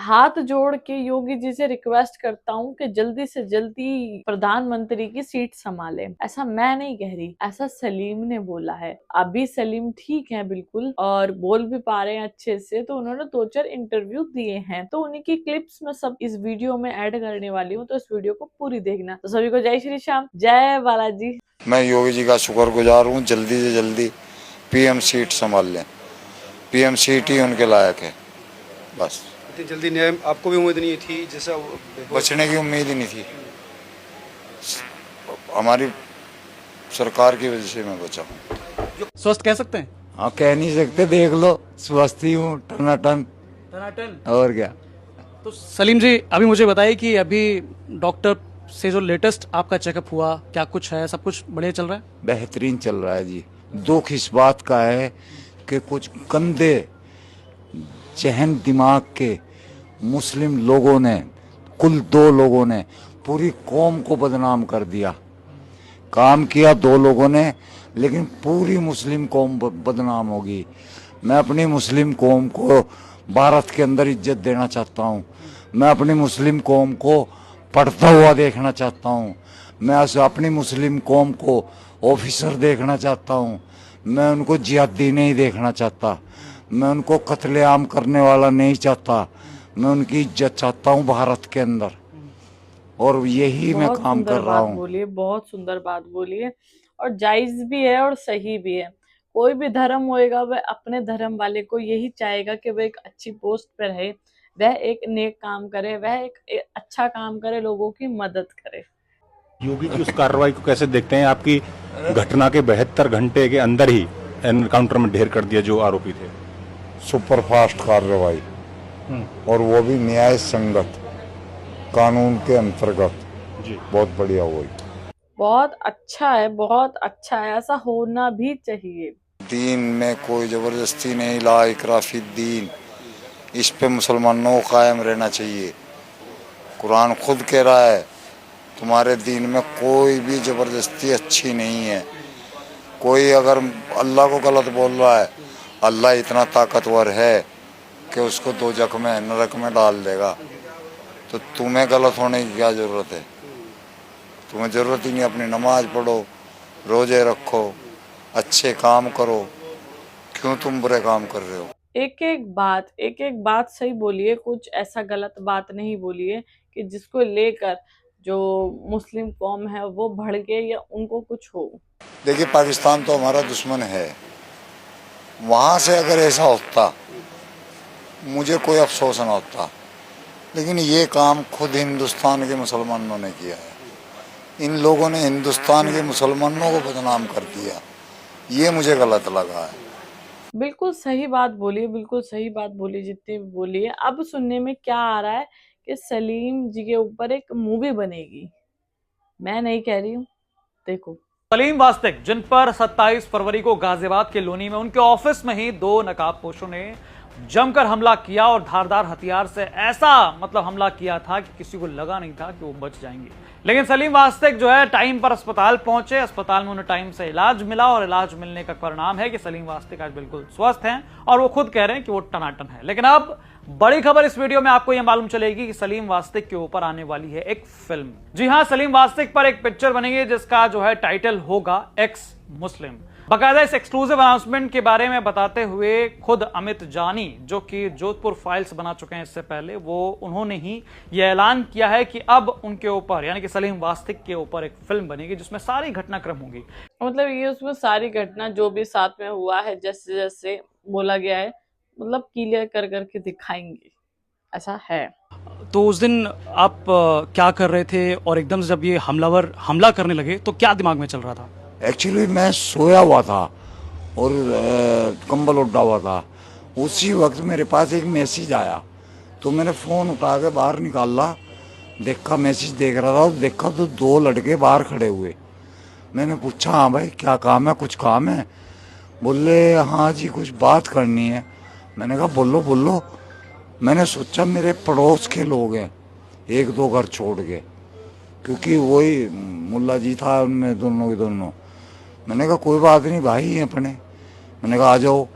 हाथ जोड़ के योगी जी से रिक्वेस्ट करता हूँ कि जल्दी से जल्दी प्रधानमंत्री की सीट संभाले। ऐसा मैं नहीं कह रही, ऐसा सलीम ने बोला है। अभी सलीम ठीक है बिल्कुल और बोल भी पा रहे हैं अच्छे से, तो उन्होंने 2-4 इंटरव्यू दिए हैं, तो उन्हीं की क्लिप्स मैं सब इस वीडियो में ऐड करने वाली हूँ, तो इस वीडियो को पूरी देखना। तो सभी को जय श्री श्याम, जय बालाजी। मैं योगी जी का शुक्रगुजार हूँ, जल्दी से जल्दी पीएम सीट संभाल लें। पीएम सीट ही उनके लायक है। बस इतनी जल्दी न्याय आपको भी उम्मीद नहीं थी, जैसा बचने की उम्मीद ही नहीं थी। हमारी सरकार की वजह से मैं बचा हूँ। स्वस्थ कह सकते हैं? हाँ, कह नहीं सकते, देख लो, स्वस्थ ही हूँ, टनाटन। टनाटन। और क्या। तो सलीम जी, अभी मुझे बताइए कि अभी डॉक्टर से जो लेटेस्ट आपका चेकअप हुआ, क्या कुछ है? सब कुछ बढ़िया चल रहा है? बेहतरीन चल रहा है जी। दुख इस बात का है कि कुछ गंदे जहन दिमाग के मुस्लिम लोगों ने, कुल 2 लोगों ने पूरी कौम को बदनाम कर दिया। काम किया 2 लोगों ने, लेकिन पूरी मुस्लिम कौम बदनाम होगी। मैं अपनी मुस्लिम कौम को भारत के अंदर इज्जत देना चाहता हूँ। मैं अपनी मुस्लिम कौम को पढ़ता हुआ देखना चाहता हूँ। मैं अपनी मुस्लिम कौम को ऑफिसर देखना चाहता हूँ। मैं उनको जिहादी नहीं देखना चाहता। मैं उनको कत्लेआम करने वाला नहीं चाहता। मैं उनकी इज्जत चाहता हूँ भारत के अंदर, और यही मैं काम कर रहा हूँ। बहुत सुंदर बात बोली है और जायज भी है और सही भी है। कोई भी धर्म होएगा वह अपने धर्म वाले को यही चाहेगा कि वह एक अच्छी पोस्ट पे रहे, वह एक नेक काम करे, वह एक अच्छा काम करे, लोगों की मदद करे। योगी की उस कार्रवाई को कैसे देखते हैं? आपकी घटना के 72 घंटे के अंदर ही एनकाउंटर में ढेर कर दिया जो आरोपी थे। सुपरफास्ट कार्रवाई, और वो भी न्याय संगत, कानून के अंतर्गत। जी, बहुत बढ़िया हुई। बहुत अच्छा है, बहुत अच्छा है, ऐसा होना भी चाहिए। दीन में कोई जबरदस्ती नहीं, ला इकराह फी दीन, इस पे मुसलमानों को कायम रहना चाहिए। कुरान खुद कह रहा है तुम्हारे दीन में कोई भी जबरदस्ती अच्छी नहीं है। कोई अगर अल्लाह को गलत बोल रहा है, अल्लाह इतना ताकतवर है कि उसको दोजख में, नरक में डाल देगा। तो तुम्हें गलत होने की क्या जरूरत है? तुम्हें जरूरत ही नहीं। अपनी नमाज पढ़ो, रोजे रखो, अच्छे काम करो। क्यों तुम बुरे काम कर रहे हो? एक एक बात सही बोलिए, कुछ ऐसा गलत बात नहीं बोलिए कि जिसको लेकर जो मुस्लिम कौम है वो भड़के या उनको कुछ हो। देखिए, पाकिस्तान तो हमारा दुश्मन है। वहाँ से अगर ऐसा होता मुझे कोई अफसोस ना होता, लेकिन ये काम खुद हिंदुस्तान के मुसलमानों ने किया है। इन लोगों ने हिंदुस्तान के मुसलमानों को बदनाम कर दिया। ये मुझे गलत लगा है। बिल्कुल सही बात बोली, बिल्कुल सही बात बोली, जितनी भी बोली है। अब सुनने में क्या आ रहा है कि सलीम जी के ऊपर एक मूवी बनेगी। मैं नहीं कह रही हूँ, देखो। सलीम वास्तिक, जिन पर 27 फरवरी को गाजियाबाद के लोनी में उनके ऑफिस में ही 2 नकाबपोशों ने जमकर हमला किया और धारदार हथियार से ऐसा हमला किया था कि किसी को लगा नहीं था कि वो बच जाएंगे। लेकिन सलीम वास्तिक जो है टाइम पर अस्पताल पहुंचे, अस्पताल में उन्हें टाइम से इलाज मिला और इलाज मिलने का परिणाम है कि सलीम वास्तिक आज बिल्कुल स्वस्थ हैं और वो खुद कह रहे हैं कि वो टनाटन है। लेकिन अब बड़ी खबर इस वीडियो में आपको यह मालूम चलेगी कि सलीम वास्तिक के ऊपर आने वाली है एक फिल्म। जी हां, सलीम वास्तिक पर एक पिक्चर बनेगी जिसका जो है टाइटल होगा एक्स मुस्लिम। बाकायदा इस एक्सक्लूसिव अनाउंसमेंट के बारे में बताते हुए खुद अमित जानी, जो कि जोधपुर फाइल्स बना चुके हैं इससे पहले, उन्होंने ही यह ऐलान किया है कि अब उनके ऊपर यानी कि सलीम वास्तिक के ऊपर एक फिल्म बनेगी जिसमें सारी घटनाक्रम होंगी। मतलब ये उसमें सारी घटना जो भी साथ में हुआ है, जैसे जैसे बोला गया है, क्लियर कर करके दिखाएंगे, ऐसा है। तो उस दिन आप क्या कर रहे थे और एकदम से जब ये हमलावर हमला करने लगे तो क्या दिमाग में चल रहा था? एक्चुअली मैं सोया हुआ था और कंबल उड़ा हुआ था। उसी वक्त मेरे पास एक मैसेज आया, तो मैंने फ़ोन उठा के बाहर निकाला, देखा, मैसेज देख रहा था, देखा तो 2 लड़के बाहर खड़े हुए। मैंने पूछा, हाँ भाई क्या काम है, कुछ काम है? बोले हाँ जी कुछ बात करनी है। मैंने कहा बोलो बोलो। मैंने सोचा मेरे पड़ोस के लोग हैं, 1-2 घर छोड़ के, क्योंकि वही मुल्ला जी था उनमें दोनों के दोनों। मैंने कहा कोई बात नहीं भाई हैं अपने। मैंने कहा आ जाओ।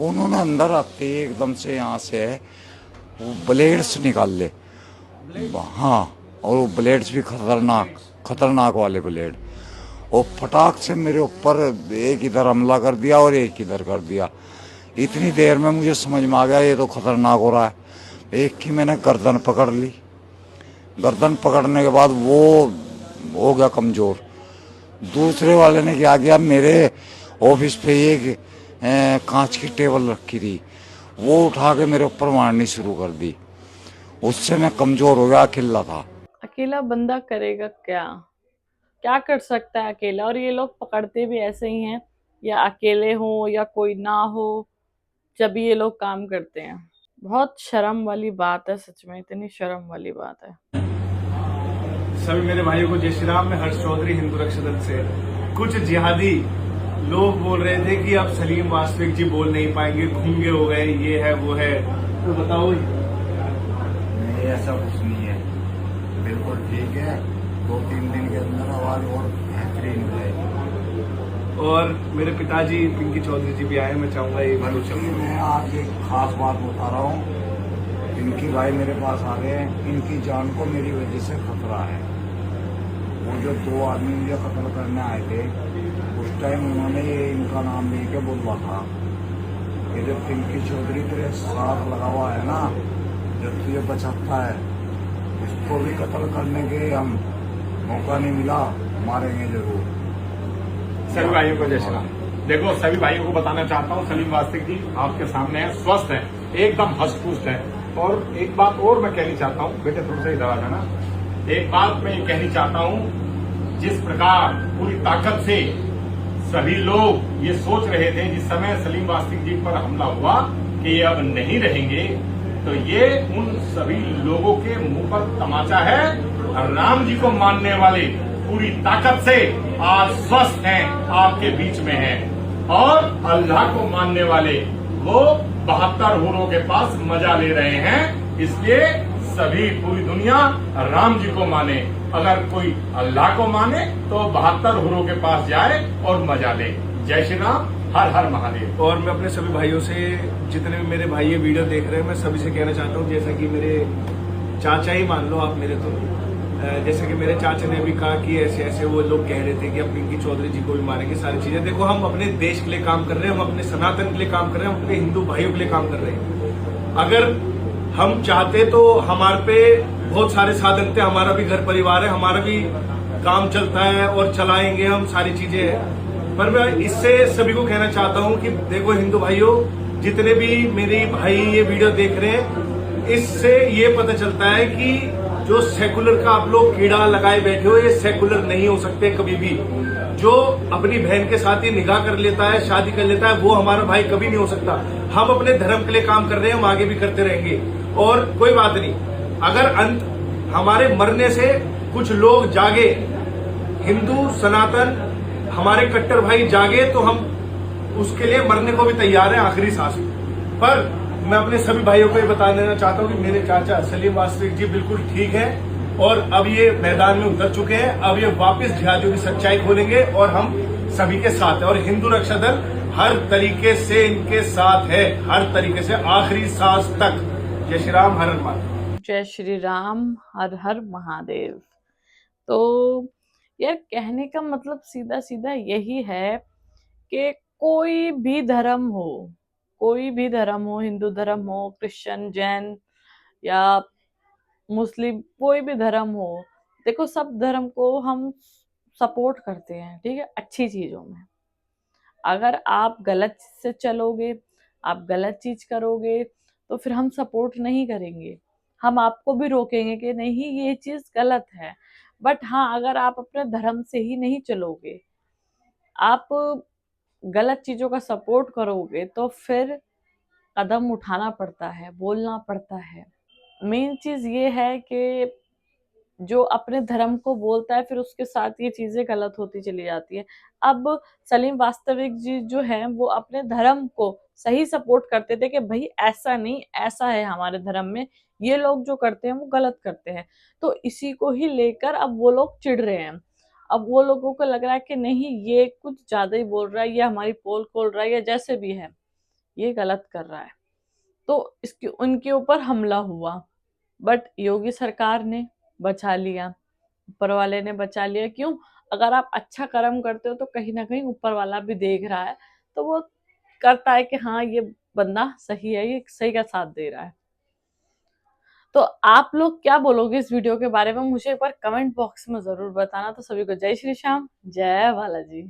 उन्होंने अंदर आते एकदम से यहाँ से वो ब्लेड्स निकाल ले। हाँ, और वो ब्लेड्स भी खतरनाक खतरनाक वाले ब्लेड। और फटाक से मेरे ऊपर एक इधर हमला कर दिया और एक इधर कर दिया। इतनी देर में मुझे समझ में आ गया ये तो खतरनाक हो रहा है। एक की मैंने गर्दन पकड़ ली। गर्दन पकड़ने के बाद वो हो गया कमजोर। दूसरे वाले ने क्या किया, मेरे ऑफिस पे एक कांच की टेबल रखी थी, वो उठा के मेरे ऊपर मारनी शुरू कर दी। उससे मैं कमजोर हो गया, अकेला था। अकेला बंदा करेगा क्या, क्या कर सकता है अकेला। और ये लोग पकड़ते भी ऐसे ही हैं, या अकेले हो या कोई ना हो, जब ये लोग काम करते हैं। बहुत शर्म वाली बात है, सच में इतनी शर्म वाली बात है। सभी मेरे भाइयों को जय श्री राम। मैं हर्ष चौधरी, हिंदू रक्षा दल से। कुछ जिहादी लोग बोल रहे थे कि अब सलीम वास्तविक जी बोल नहीं पाएंगे, गूंगे हो गए, ये है वो है, तो बताओ। नहीं, ऐसा कुछ नहीं है, बिल्कुल ठीक है। 2-3 दिन के अंदर आवाज और बेहतरीन हो जाएगी। और मेरे पिताजी पिंकी चौधरी जी भी आए, मैं चाहूंगा एक बार मैं आज एक खास बात बता रहा हूँ। इनकी भाई मेरे पास आ गए हैं, इनकी जान को मेरी वजह से खतरा है। वो जो 2 आदमी मुझे कत्ल करने आए थे, उस टाइम उन्होंने ये इनका नाम लेके बोला था, ये जो पिंकी चौधरी तेरे साथ लगा हुआ है ना, जब तुझे बचाता है, इसको भी कत्ल करने के हम मौका नहीं मिला, मारेंगे जरूर। सभी भाइयों को जय श्री राम। देखो, सभी भाइयों को बताना चाहता हूँ, सलीम वास्तविक जी आपके सामने है, स्वस्थ है, एकदम हष्ट पुष्ट है। और एक बात और मैं कहनी चाहता हूँ, बेटे थोड़ा सा इधर आ जाना। एक बात मैं ये कहनी चाहता हूँ, जिस प्रकार पूरी ताकत से सभी लोग ये सोच रहे थे जिस समय सलीम वास्तविक जी पर हमला हुआ कि ये अब नहीं रहेंगे, तो ये उन सभी लोगों के मुंह पर तमाचा है। राम जी को मानने वाले पूरी ताकत से आज स्वस्थ हैं, आपके बीच में हैं। और अल्लाह को मानने वाले वो 72 हूरों के पास मजा ले रहे हैं। इसलिए सभी पूरी दुनिया राम जी को माने, अगर कोई अल्लाह को माने तो 72 हूरों के पास जाए और मजा ले। जय श्री राम, हर हर महादेव। और मैं अपने सभी भाइयों से, जितने भी मेरे भाई ये वीडियो देख रहे हैं, मैं सभी से कहना चाहता हूँ, जैसा कि मेरे चाचा ही मान लो आप मेरे, तो जैसे कि मेरे चाचा ने भी कहा कि ऐसे ऐसे वो लोग कह रहे थे कि अब पिंकी चौधरी जी को भी मारेंगे, सारी चीजें। देखो, हम अपने देश के लिए काम कर रहे हैं, हम अपने सनातन के लिए काम कर रहे हैं, हम अपने हिंदू भाइयों के लिए काम कर रहे हैं। अगर हम चाहते तो हमारे पे बहुत सारे साधन थे, हमारा भी घर परिवार है, हमारा भी काम चलता है और चलाएंगे हम, सारी चीजें हैं। पर मैं इससे सभी को कहना चाहता हूँ कि देखो हिंदू भाइयों, जितने भी मेरे भाई ये वीडियो देख रहे हैं, इससे ये पता चलता है कि जो सेकुलर का आप लोग कीड़ा लगाए बैठे हो, ये सेकुलर नहीं हो सकते कभी भी। जो अपनी बहन के साथ ही निकाह कर लेता है, शादी कर लेता है, वो हमारा भाई कभी नहीं हो सकता। हम अपने धर्म के लिए काम कर रहे हैं, हम आगे भी करते रहेंगे। और कोई बात नहीं, अगर अंत हमारे मरने से कुछ लोग जागे, हिंदू सनातन हमारे कट्टर भाई जागे, तो हम उसके लिए मरने को भी तैयार हैं आखिरी सांस। पर मैं अपने सभी भाइयों को ये बता देना चाहता हूँ कि मेरे चाचा सलीम वास्तविक जी बिल्कुल ठीक है, और अब ये मैदान में उतर चुके हैं। अब ये वापस जिहादियों की सच्चाई खोलेंगे और हम सभी के साथ है। और हिंदू रक्षा दल हर तरीके से इनके साथ है, हर तरीके से आखिरी सांस तक। जय श्री राम, हर हर महादेव। जय श्री राम, हर हर महादेव। तो यार, कहने का मतलब सीधा सीधा यही है कि कोई भी धर्म हो, कोई भी धर्म हो, हिंदू धर्म हो, क्रिश्चियन, जैन या मुस्लिम, कोई भी धर्म हो, देखो सब धर्म को हम सपोर्ट करते हैं, ठीक है, अच्छी चीजों में। अगर आप गलत से चलोगे, आप गलत चीज करोगे, तो फिर हम सपोर्ट नहीं करेंगे, हम आपको भी रोकेंगे कि नहीं ये चीज गलत है। बट हाँ, अगर आप अपने धर्म से ही नहीं चलोगे, आप गलत चीजों का सपोर्ट करोगे, तो फिर कदम उठाना पड़ता है, बोलना पड़ता है। मेन चीज ये है कि जो अपने धर्म को बोलता है, फिर उसके साथ ये चीजें गलत होती चली जाती है। अब सलीम वास्तविक जी जो है, वो अपने धर्म को सही सपोर्ट करते थे कि भाई ऐसा नहीं, ऐसा है हमारे धर्म में, ये लोग जो करते हैं वो गलत करते हैं। तो इसी को ही लेकर अब वो लोग चिढ़ रहे हैं। अब वो लोगों को लग रहा है कि नहीं, ये कुछ ज्यादा ही बोल रहा है, ये हमारी पोल खोल रहा है, या जैसे भी है, ये गलत कर रहा है। तो इसके उनके ऊपर हमला हुआ, बट योगी सरकार ने बचा लिया, ऊपर वाले ने बचा लिया। क्यों? अगर आप अच्छा कर्म करते हो तो कहीं ना कहीं ऊपर वाला भी देख रहा है, तो वो करता है कि हाँ ये बंदा सही है, ये सही का साथ दे रहा है। तो आप लोग क्या बोलोगे इस वीडियो के बारे में, मुझे एक बार कमेंट बॉक्स में जरूर बताना। तो सभी को जय श्री श्याम, जय बालाजी।